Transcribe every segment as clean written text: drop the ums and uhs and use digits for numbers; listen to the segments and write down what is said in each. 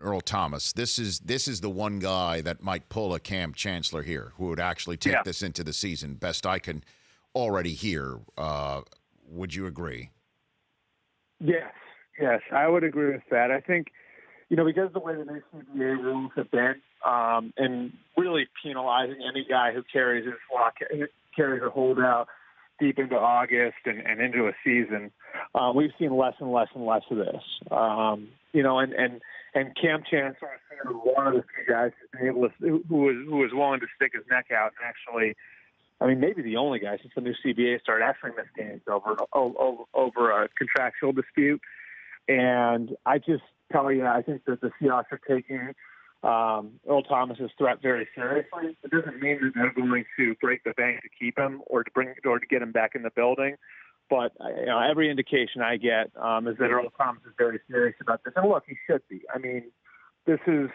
Earl Thomas. This is the one guy that might pull a Cam Chancellor here, who would actually take this into the season. Best I can already hear. Would you agree? Yes, I would agree with that. I think, because of the way the new CBA rules have been, and really penalizing any guy who carries a holdout deep into August and into a season, we've seen less and less and less of this. And Cam Chancellor is one of the few guys who was willing to stick his neck out and actually, maybe the only guy since the new CBA started actually missed games over a contractual dispute. And I just tell you, I think that the Seahawks are taking Earl Thomas's threat very seriously. It doesn't mean that they're going to break the bank to keep him or to get him back in the building. But every indication I get is that Earl Thomas is very serious about this. And look, he should be. This is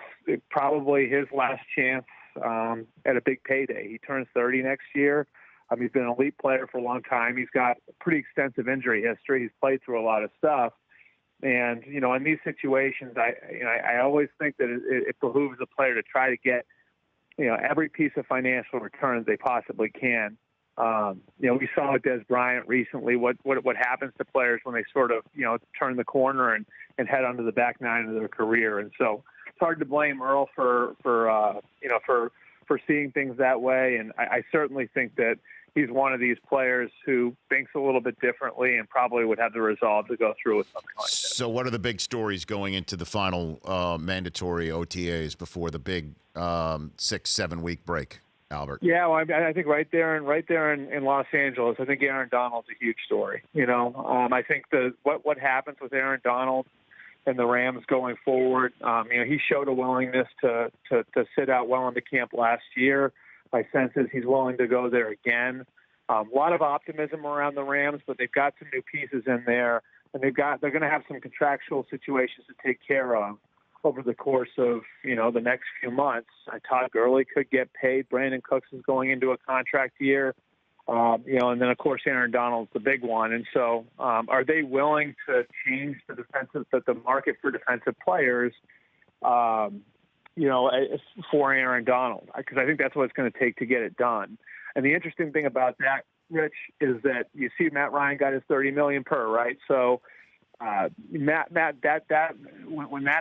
probably his last chance at a big payday. He turns 30 next year. He's been an elite player for a long time. He's got a pretty extensive injury history. He's played through a lot of stuff. And, in these situations, I always think that it behooves a player to try to get, every piece of financial return they possibly can. We saw with Des Bryant recently what happens to players when they sort of, turn the corner and head onto the back nine of their career. And so it's hard to blame Earl for seeing things that way. And I certainly think that he's one of these players who thinks a little bit differently and probably would have the resolve to go through with something like that. So what are the big stories going into the final mandatory OTAs before the big 6-7 week break, Albert? Yeah, well, I think right there in Los Angeles, I think Aaron Donald's a huge story. I think what happens with Aaron Donald and the Rams going forward, he showed a willingness to sit out well into camp last year. My sense is he's willing to go there again. A lot of optimism around the Rams, but they've got some new pieces in there, and they're going to have some contractual situations to take care of over the course of the next few months. Todd Gurley could get paid. Brandon Cooks is going into a contract year, and then of course Aaron Donald's the big one. And so, are they willing to change the market for defensive players? For Aaron Donald, because I think that's what it's going to take to get it done. And the interesting thing about that, Rich, is that you see Matt Ryan got his $30 million per, right? So when that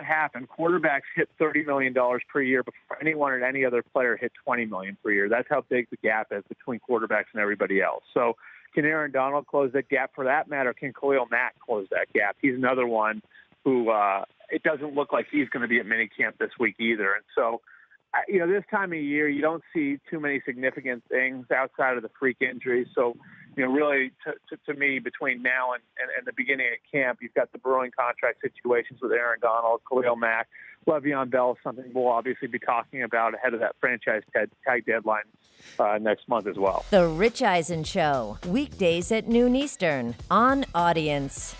happened, quarterbacks hit $30 million per year before anyone and any other player hit $20 million per year. That's how big the gap is between quarterbacks and everybody else. So can Aaron Donald close that gap? For that matter, can Khalil Mack close that gap? He's another one who it doesn't look like he's going to be at minicamp this week either. And so, this time of year, you don't see too many significant things outside of the freak injuries. So, really, to me, between now and the beginning of camp, you've got the brewing contract situations with Aaron Donald, Khalil Mack, Le'Veon Bell, something we'll obviously be talking about ahead of that franchise tag deadline next month as well. The Rich Eisen Show, weekdays at noon Eastern on Audience.